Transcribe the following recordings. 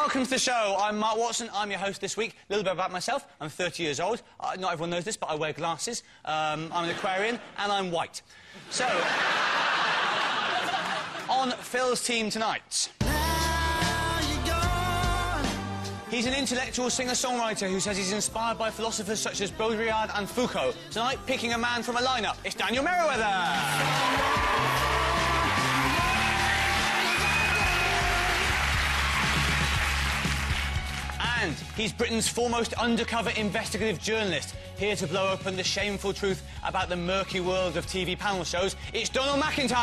welcome to the show. I'm Mark Watson. I'm your host this week. A little bit about myself. I'm 30 years old. Not everyone knows this, but I wear glasses. I'm an Aquarian, and I'm white. So, on Phil's team tonight... He's an intellectual singer-songwriter who says he's inspired by philosophers such as Baudrillard and Foucault. Tonight, picking a man from a lineup, it's Daniel Merriweather. And he's Britain's foremost undercover investigative journalist, here to blow open the shameful truth about the murky world of TV panel shows. It's Donald McIntyre.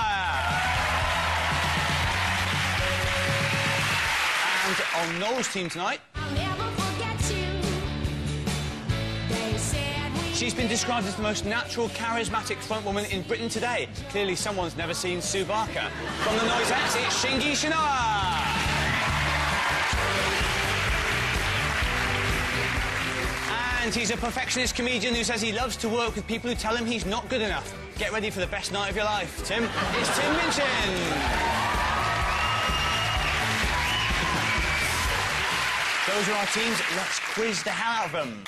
And on Noel's team tonight... She's been described as the most natural, charismatic frontwoman in Britain today. Clearly someone's never seen Sue Barker. From the Noisettes, it's Shingi Shinoa! And he's a perfectionist comedian who says he loves to work with people who tell him he's not good enough. Get ready for the best night of your life. Tim, it's Tim Minchin! Those are our teams. Let's quiz the hell out of them.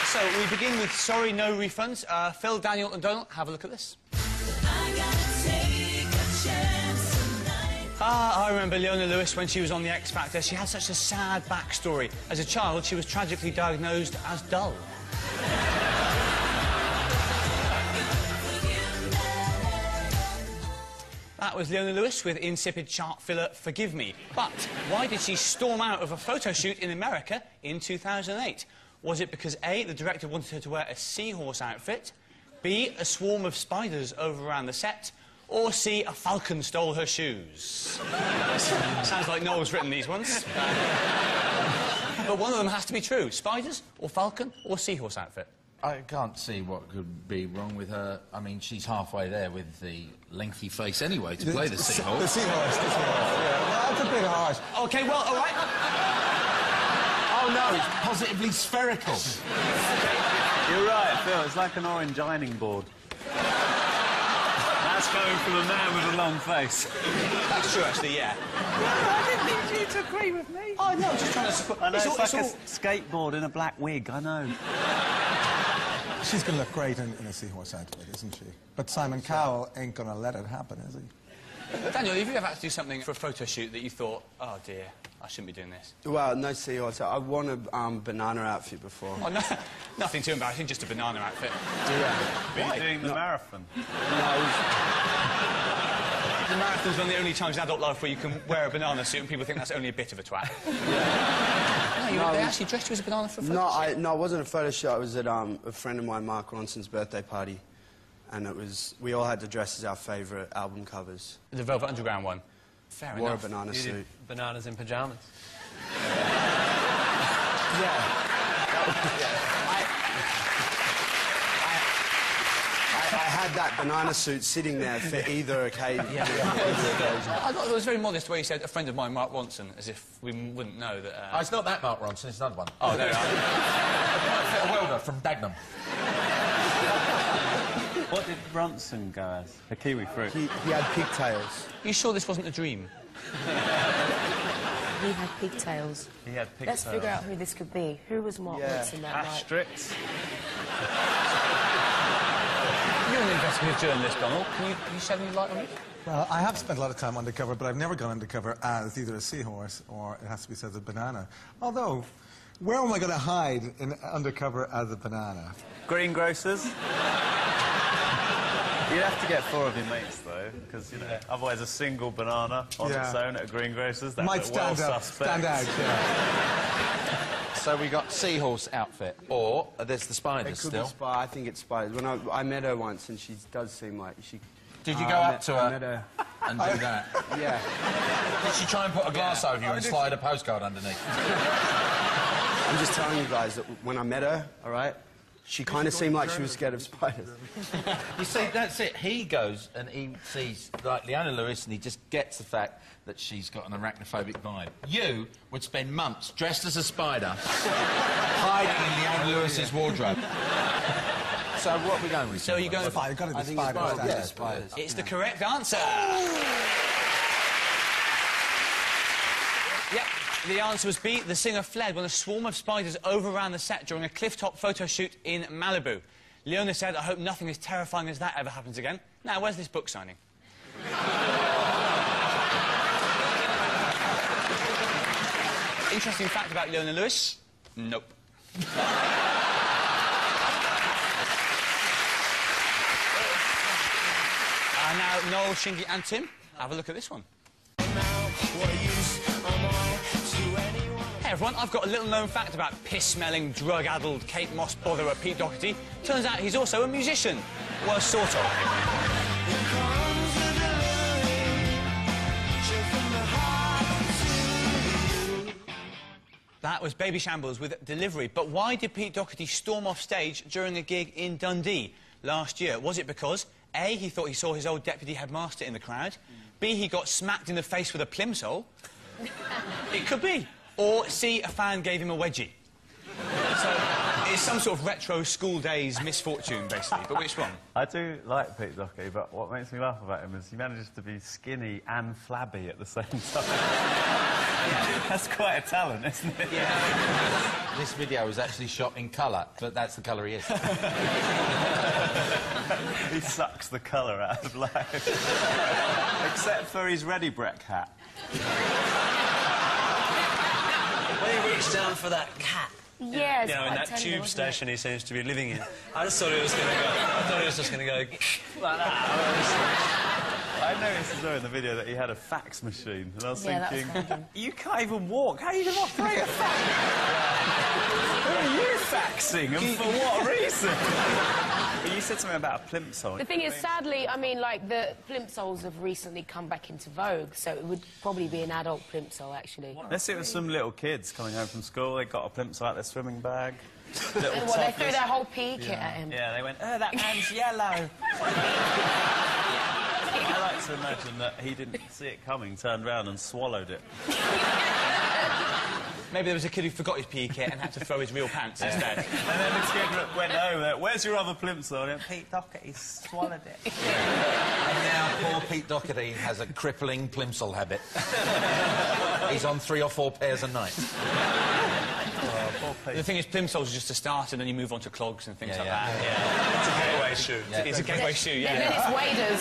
So, we begin with Sorry, No Refunds. Phil, Daniel and Donald, have a look at this. I remember Leona Lewis when she was on The X Factor. She had such a sad backstory. As a child, she was tragically diagnosed as dull. That was Leona Lewis with insipid chart filler Forgive Me. But why did she storm out of a photo shoot in America in 2008? Was it because A, the director wanted her to wear a seahorse outfit, B, a swarm of spiders overran the set, or C, a falcon stole her shoes? Sounds like Noel's written these ones. But one of them has to be true. Spiders, or falcon, or seahorse outfit. I can't see what could be wrong with her. I mean, she's halfway there with the lengthy face anyway to play the seahorse. The seahorse, yeah. Well, that's a bit harsh. OK, well, all right. Oh, no, it's positively spherical. You're right, Phil. It's like an orange ironing board. That's coming from a man with a long face. That's true, actually, yeah. I didn't need you to agree with me. Oh, no, just trying to support... I know, it's like a skateboard in a black wig, I know. She's going to look great in a seahorse outfit, isn't she? But Simon Cowell ain't going to let it happen, is he? Daniel, have you ever had to do something for a photo shoot that you thought, oh, dear, I shouldn't be doing this? Well, no seahorse. I won a banana outfit before. Oh, no, nothing too embarrassing, just a banana outfit. Yeah. Were you doing the marathon? No, The marathon's one of the only times in adult life where you can wear a banana suit and people think that's only a bit of a twat. Yeah. They actually dressed you as a banana for a photo shoot? No, it wasn't a photo shoot. I was at a friend of mine, Mark Ronson's birthday party, and we all had to dress as our favourite album covers. The Velvet Underground one? Fair enough. Wore a banana suit. Bananas in pyjamas. Yeah. I had that banana suit sitting there for either occasion. I thought it was very modest where you said, a friend of mine, Mark Ronson, as if we wouldn't know that... Oh, it's not that Mark Ronson, it's another one. Oh, there we are. A welder from Dagenham. What did Bronson go as? A kiwi fruit? He had pigtails. You sure this wasn't a dream? He had pigtails. He had pigtails. Let's figure out who this could be. Who was Mark Watson that night? Asterix. You're an investigative journalist, Donald. Can you shed any light on it? Well, I have spent a lot of time undercover, but I've never gone undercover as either a seahorse or, it has to be said, a banana. Although, where am I going to hide in undercover as a banana? Greengrocers. You'd have to get 4 of your mates, though, because, you know, otherwise a single banana on its own at a greengrocer's, that might stand out, yeah. So we got seahorse outfit, or there's the spiders It could still. be I think it's spiders. When I met her once, and she does seem like she... Did you go up to I met her. and do that? Yeah. Did she try and put a glass over you and slide a postcard underneath? I'm just telling you guys that when I met her, all right, she kind of seemed like she was scared of spiders. You see, that's it. He goes and he sees, like, Leona Lewis, and he just gets the fact that she's got an arachnophobic vibe. You would spend months dressed as a spider, hiding in Leona Lewis's wardrobe. So what are we going with? So you're going Spider, got to be I think Spider. it's standard. yeah, spiders. It's the correct answer. Yep, the answer was B. The singer fled when a swarm of spiders overran the set during a cliff-top photo shoot in Malibu. Leona said, I hope nothing as terrifying as that ever happens again. Now, where's this book signing? Interesting fact about Leona Lewis? Nope. And now, Noel, Shingy and Tim, have a look at this one. Hey everyone, I've got a little-known fact about piss-smelling, drug-addled Kate Moss botherer Pete Doherty. Turns out he's also a musician. Well, sort of. That was Baby Shambles with Delivery. But why did Pete Doherty storm off stage during a gig in Dundee last year? Was it because, A, he thought he saw his old deputy headmaster in the crowd, B, he got smacked in the face with a plimsoll? It could be. Or C, a fan gave him a wedgie. So, it's some sort of retro school days misfortune, basically. But which one? I do like Pete Doherty, but what makes me laugh about him is he manages to be skinny and flabby at the same time. That's quite a talent, isn't it? Yeah. This video was actually shot in colour, but that's the colour he is. He sucks the colour out of life. Except for his Ready Breck hat. When he reached down for that cat, Yeah, it's you know, in quite that tender, tube wasn't station he seems to be living in, I just thought he was going to go. I thought he was just going to go like that. I noticed as well in the video that he had a fax machine, and I was Yeah, that was thinking, fun. you can't even walk. How are you going to operate a fax? Who are you faxing, and for what reason? But you said something about a plimsoll. The thing is, sadly, I mean, like, the plimsolls have recently come back into vogue, so it would probably be an adult plimsoll, actually. Let's see it was some little kids coming home from school. They got a plimsoll out their swimming bag. Little And what, they threw toddlers. their whole PE kit at him. Yeah, they went, oh, that man's yellow. I like to imagine that he didn't see it coming, turned round and swallowed it. Maybe there was a kid who forgot his PE kit and had to throw his real pants instead. And then the kid went over there, where's your other plimsoll? And Pete Doherty swallowed it. And now poor Pete Doherty has a crippling plimsoll habit. He's on 3 or 4 pairs a night. Oh, poor Pete. The thing is, plimsolls are just a start, and then you move on to clogs and things like that. Yeah. It's a gateway shoe. Yeah. It's a gateway shoe, Then yeah. it's waders.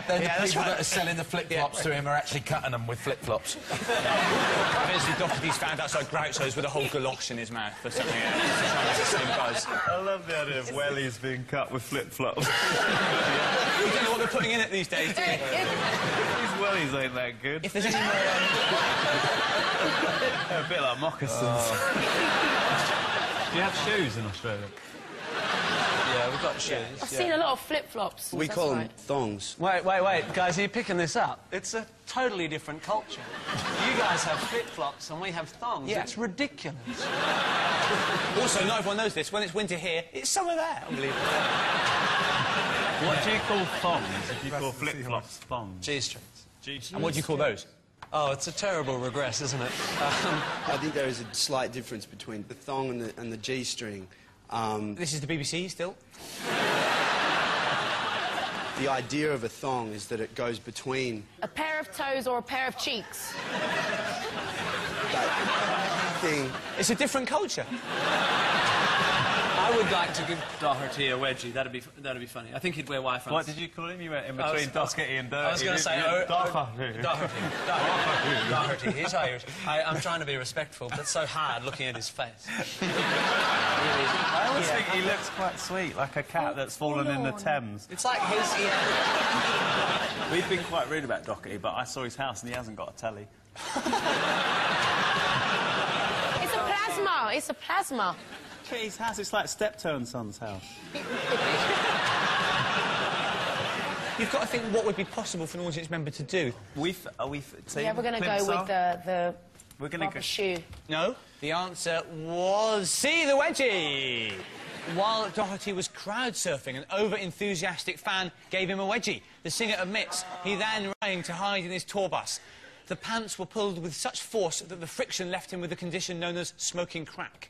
Then Yeah, the that's people right. that are selling the flip-flops to him are actually cutting them with flip-flops. Eventually, Doherty's found outside Groucho's with a whole galosh in his mouth or something. It's a slim buzz. I love the idea of wellies being cut with flip-flops. You don't know what they're putting in it these days, do you? These wellies ain't that good. If there's any more... They're a bit like moccasins. Do you have shoes in Australia? Yeah, we've got shoes. I've seen a lot of flip-flops. We that's call them right. thongs. Wait, guys, are you picking this up? It's a totally different culture. You guys have flip-flops and we have thongs. Yeah. It's ridiculous. Also, not everyone knows this. When it's winter here, it's summer there. Unbelievable. What do you call thongs if you call flip-flops thongs? G-strings. And what do you call those? Oh, it's a terrible regress, isn't it? I think there is a slight difference between the thong and the G-string. This is the BBC still. The idea of a thong is that it goes between A pair of toes or a pair of cheeks. that thing. It's a different culture. I would like to give Doherty a wedgie. That'd be funny. I think he'd wear Y-fronts. What did you call him? You went in I between was- Doherty and Dirty. I was going to say... Doherty, he's Irish. I'm trying to be respectful, but it's so hard looking at his face. I always think he looks quite sweet, like a cat that's fallen in the Thames. It's like his... We've been quite rude about Doherty, but I saw his house and he hasn't got a telly. It's a plasma. It's a plasma. Look at his house, it's like Steptoe and Son's house. You've got to think what would be possible for an audience member to do. Team Yeah, we're going to go with the We're going to rubber go... shoe. No, the answer was C, the wedgie. While Doherty was crowd surfing, an over-enthusiastic fan gave him a wedgie. The singer admits he then ran to hide in his tour bus. The pants were pulled with such force that the friction left him with a condition known as smoking crack.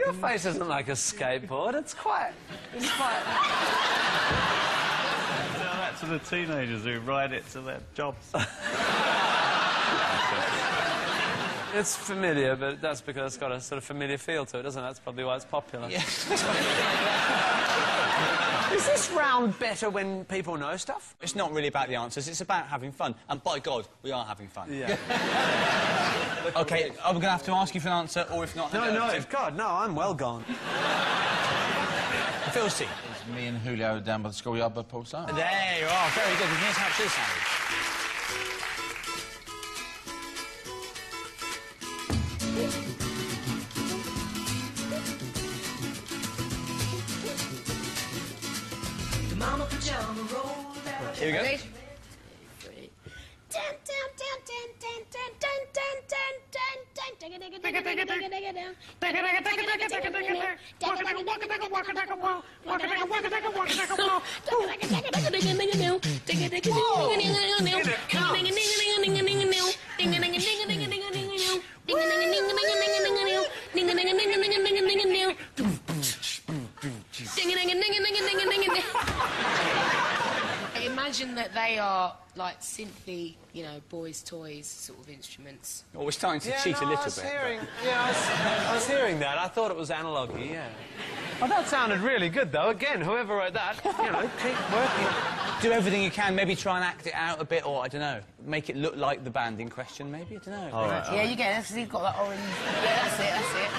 Your face isn't like a skateboard. It's quite... Tell that to the teenagers who ride it to their jobs. It's familiar, but that's because it's got a sort of familiar feel to it, doesn't it? That's probably why it's popular. Yeah. Is this round better when people know stuff? It's not really about the answers, it's about having fun. And by God, we are having fun. Yeah. OK, are we going to have to ask you for an answer, or if not... God, no, I'm well gone. Phil's team. It's me and Julio down by the schoolyard by Paul Simon. There you are, very good. And here's how it should sound. Here we go. I imagine that they are like synthy, you know, boys' toys sort of instruments. Oh, we're starting to cheat a little bit. I was hearing that. I thought it was analogy, yeah. Oh, that sounded really good, though. Again, whoever wrote that, you know, keep working. Do everything you can, maybe try and act it out a bit, or, I don't know, make it look like the band in question, maybe? I don't know. All right. Yeah, you get it, because you've got that orange... Yeah, that's it, that's it.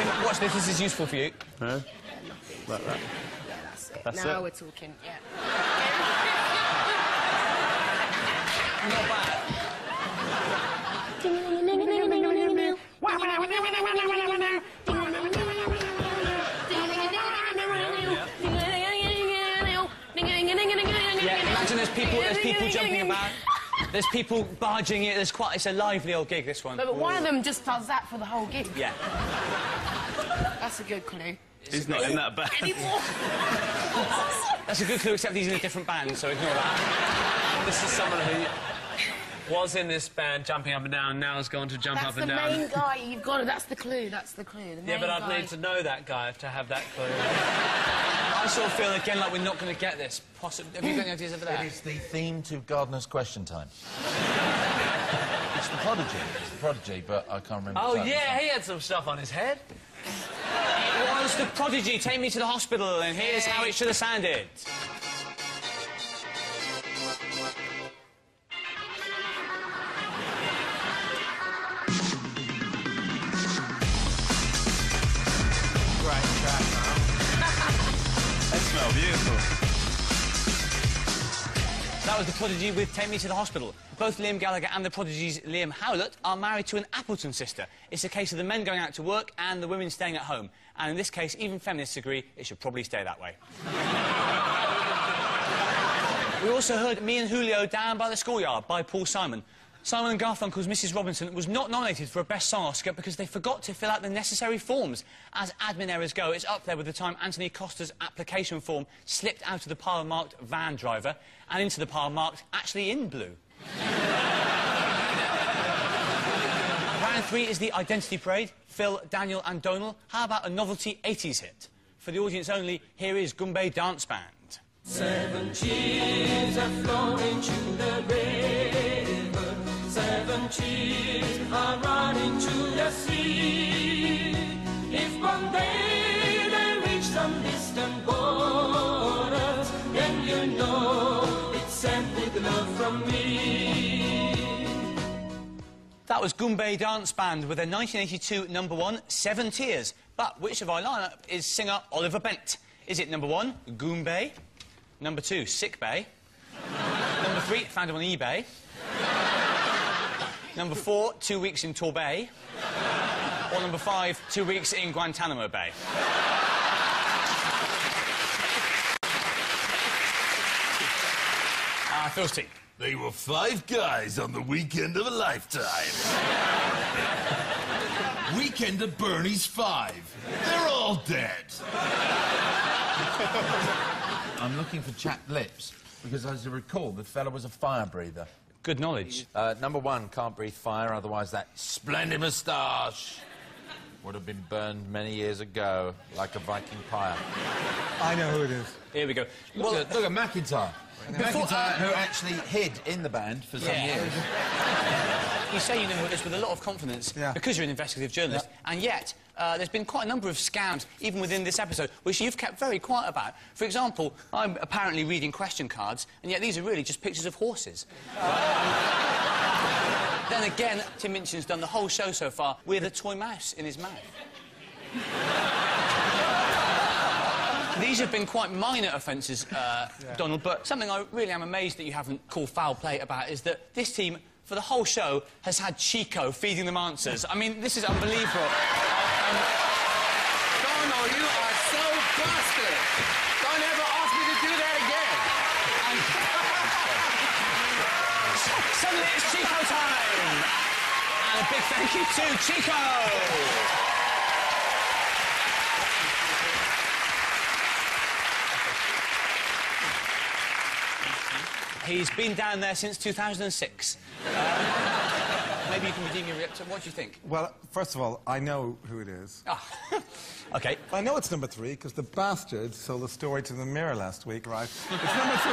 Tim, watch this is useful for you. Huh? Like that. Yeah, that's it. That's now it? we're talking, yeah. Not bad. Yeah, imagine there's people jumping about. There's people barging it. It's a lively old gig, this one. But one of them just does that for the whole gig. Yeah. That's a good clue. He's not in that band. Anymore. That's a good clue, except he's in a different band, so ignore that. This is someone who was in this band jumping up and down, now has gone to jump up and down. That's the main guy. You've got it. That's the clue. That's the clue. The Yeah, but I'd main need to know that guy to have that clue. I sort of feel, again, like we're not going to get this. Have you got any ideas over there? It is the theme to Gardener's Question Time. It's the Prodigy. It's the Prodigy, but I can't remember. Oh, the title. yeah, he had some stuff on his head. It was the Prodigy, Take Me to the Hospital, and here's how it should have sounded. They smell beautiful. That was the Prodigy with Take Me to the Hospital. Both Liam Gallagher and the Prodigy's Liam Howlett are married to an Appleton sister. It's a case of the men going out to work and the women staying at home. And in this case, even feminists agree it should probably stay that way. We also heard Me and Julio Down by the Schoolyard by Paul Simon. Simon and Garfunkel's Mrs. Robinson was not nominated for a Best Song Oscar because they forgot to fill out the necessary forms. As admin errors go, it's up there with the time Anthony Costa's application form slipped out of the pile marked van driver and into the pile marked actually in blue. Round 3 is the Identity Parade. Phil, Daniel and Donal. How about a novelty 80s hit? For the audience only, here is Goombay Dance Band. 7 cheers are flowing to the river. 7 cheers are running to the sea. If one day they reach some distant borders, then you know it's sent with love from me. That was Goombay Dance Band with their 1982 #1, 7 Tears. But which of our lineup is singer Oliver Bent? Is it #1, Goombay? #2, Sick Bay? #3, found him on eBay? #4, 2 weeks in Torbay? Or #5, 2 weeks in Guantanamo Bay? Phil's team. They were 5 guys on the weekend of a lifetime. Weekend at Bernie's 5. They're all dead. I'm looking for chapped lips, because as I recall, the fella was a fire breather. Good knowledge. Number 1, can't breathe fire, otherwise that splendid moustache would have been burned many years ago, like a Viking pyre. I know who it is. Here we go. Look at McIntyre. McIntyre, who actually hid in the band for some years. You say you know this with a lot of confidence because you're an investigative journalist, and yet there's been quite a number of scams, even within this episode, which you've kept very quiet about. For example, I'm apparently reading question cards, and yet these are really just pictures of horses. Then again, Tim Minchin's done the whole show so far with a toy mouse in his mouth. These have been quite minor offences, Donald, but something I really am amazed that you haven't called foul play about is that this team, for the whole show, has had Chico feeding them answers. I mean, this is unbelievable. Donald, you are so busted! Don't ever ask me to do that again! Suddenly it's Chico time! And a big thank you to Chico! He's been down there since 2006. Maybe you can redeem your reaction. What do you think? Well, first of all, I know who it is. Ah, OK. I know it's number 3, because the bastard sold the story to the Mirror last week, right? It's number 3.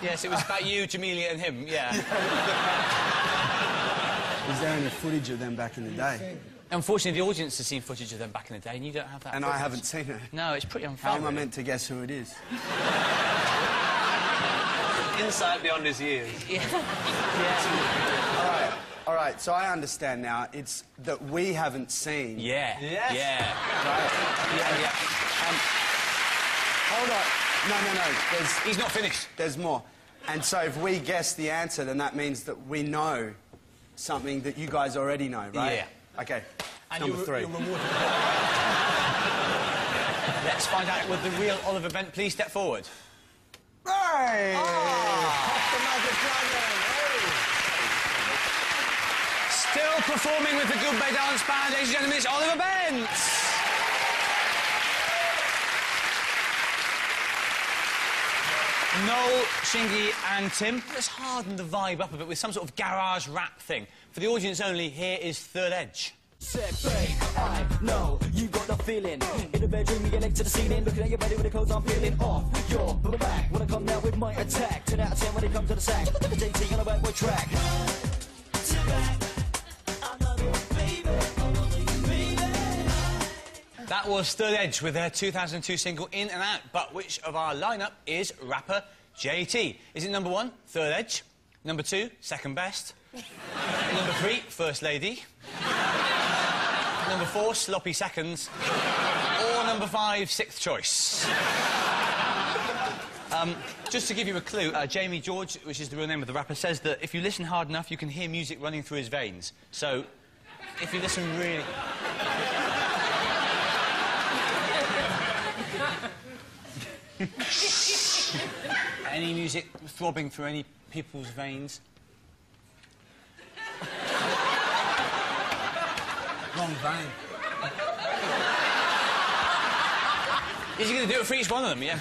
Yes, it was about you, Jamelia and him, yeah. Is there any footage of them back in the day? Unfortunately, the audience has seen footage of them back in the day, and you don't have that And footage. I haven't seen it. No, it's pretty unfair. How am I meant to guess who it is? Insight beyond his years. Yeah. All right, so I understand now. It's that we haven't seen. Yeah. Yes. Yeah. Right? Yeah. Hold on. No. He's not finished. There's more. And so if we guess the answer, then that means that we know something that you guys already know, right? Yeah. OK, And number 3. You're rewarded. Let's find out with the real Oliver Bent. Please step forward. Hey! Pop the magic dragon! Still performing with the Good Bay Dance Band, ladies and gentlemen, it's Oliver Bent! Noel, Shingy and Tim, let's harden the vibe up a bit with some sort of garage rap thing. For the audience only, here is Third Edge. Said, babe, I know you got the feeling. In the bedroom, you get next to the ceiling, looking at your body with the clothes I'm peeling off your back. When I come now with my attack, 10 out of 10 when it comes to the sack. The JT on a bad boy track. That was Third Edge with their 2002 single In and Out. But which of our lineup is rapper JT? Is it number 1, Third Edge? Number 2, Second Best? Number 3, First Lady? Number 4, Sloppy Seconds? Or number 5, Sixth Choice? Just to give you a clue, Jamie George, which is the real name of the rapper, says that if you listen hard enough, you can hear music running through his veins. So, if you listen really... Any music throbbing through any people's veins? Wrong vein. Is he going to do it for each one of them? Yeah.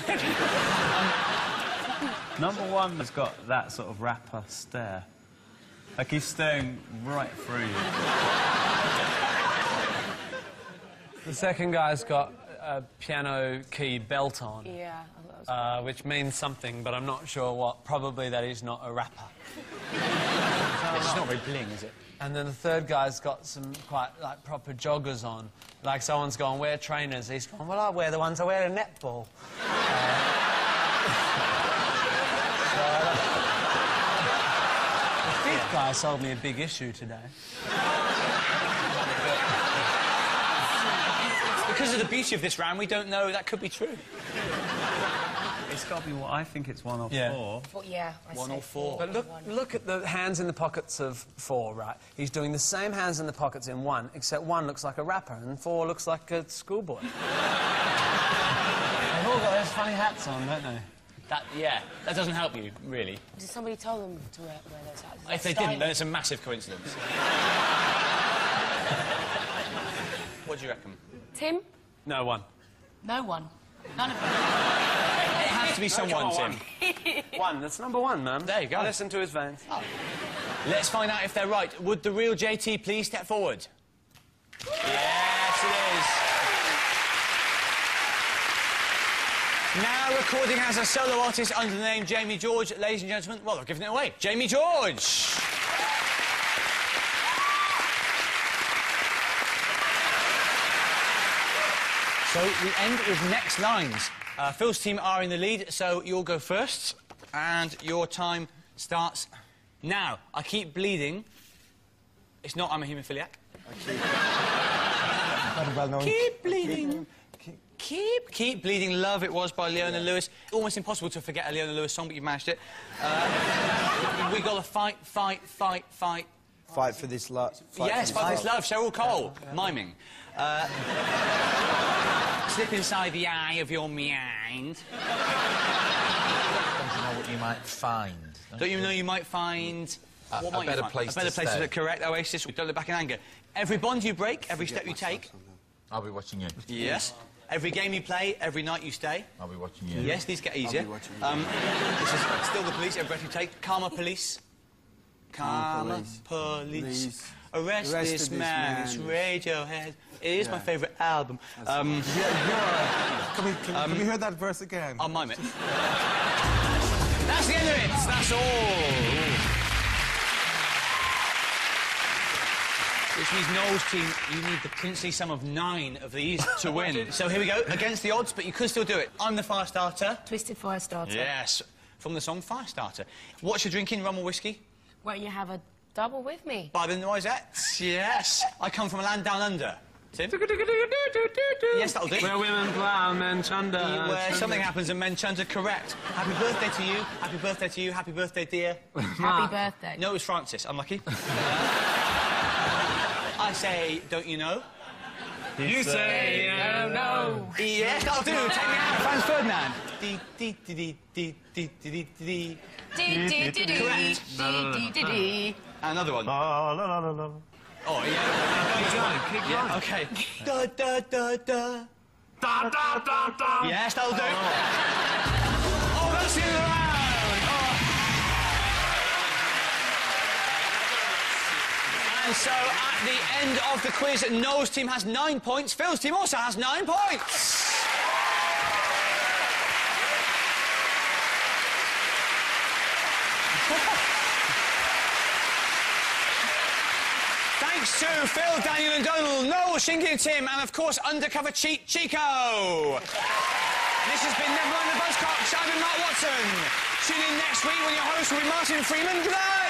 Number 1 has got that sort of rapper stare. Like he's staring right through you. The second guy's got a piano key belt on. Yeah, I thought that was which means something, but I'm not sure what. Probably that he's not a rapper. It's not very bling, is it? And then the third guy's got some quite, like, proper joggers on. Like, someone's gone, wear trainers. He's gone, well, I wear the ones I wear in netball. The fifth guy sold me a big issue today. Because of the beauty of this round, we don't know that could be true. It's got to be what I think it's 1 or 4. Well, yeah, I 1 say or 4. But look at the hands in the pockets of 4, right? He's doing the same hands in the pockets in 1, except 1 looks like a rapper and 4 looks like a schoolboy. They've all got those funny hats on, don't they? Yeah, that doesn't help you, really. Did somebody tell them to wear those hats? If they didn't, then it's a massive coincidence. What do you reckon? Tim? No one. No one. None of them. It has to be someone, Tim. One. That's number one, man. There you go. Listen to his veins. Oh. Let's find out if they're right. Would the real JT please step forward? Yes, it is. Now recording as a solo artist under the name Jamie George, ladies and gentlemen, well, I've given it away. Jamie George! So we end with next lines. Phil's team are in the lead, so you'll go first. And your time starts now. I keep bleeding. It's not I'm a haemophiliac. Keep bleeding. Keep bleeding. Love It Was by Leona Lewis. Almost impossible to forget a Leona Lewis song, but you managed it. We got to fight. Fight for this love. Yes, fight for this love. Cheryl Cole, miming. Slip inside the eye of your mind. Don't you know what you might find? Don't you know you might find... A better place to A better place stay. to correct, Oasis. Don't look back in anger. Every bond you break, every step you take... I'll be watching you. Yes. Every game you play, every night you stay. I'll be watching you. Yes, these get easier. I'll be watching you. This is Still the Police, every breath you take. Karma Police. Karma Police. Arrest this man, it's Radiohead. It is my favourite album. Can we hear that verse again? I'll mime it. That's the end of it. That's all. Which means Noel's team, you need the princely sum of 9 of these to win. So here we go, against the odds, but you could still do it. I'm the Firestarter. Twisted Firestarter. Yes, from the song Firestarter. What's your drinking, rum or whiskey? Won't you have a double with me? By the Noisettes, yes. I come from a land down under. Tim? Yes, that'll do. Where women plough, men chunder. Where something happens and men chunder, correct. Happy birthday to you, happy birthday to you, happy birthday, dear. Happy birthday. No, it was Francis, unlucky. I say, don't you know? You say, I know. Yes, that'll do. Take me out, Franz Ferdinand. Correct. Another one. Oh, yeah. Keep going. Okay. Da, da, da, da. Da, da, da, da. Yes, that'll do. Oh, that's the end of the round. And so, at the end of the quiz, Noel's team has 9 points. Phil's team also has 9 points. Thanks to Phil, Daniel and Donald, Noel, Shinky and Tim, and of course, Undercover Cheat Chico. This has been Nevermind the Buzzcocks. I've been Mark Watson. Tune in next week when your host will be Martin Freeman. Good night.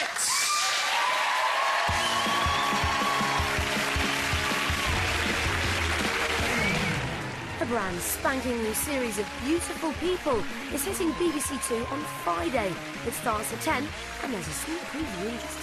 A brand spanking new series of beautiful people is hitting BBC Two on Friday. It starts at 10 and there's a sneak preview in just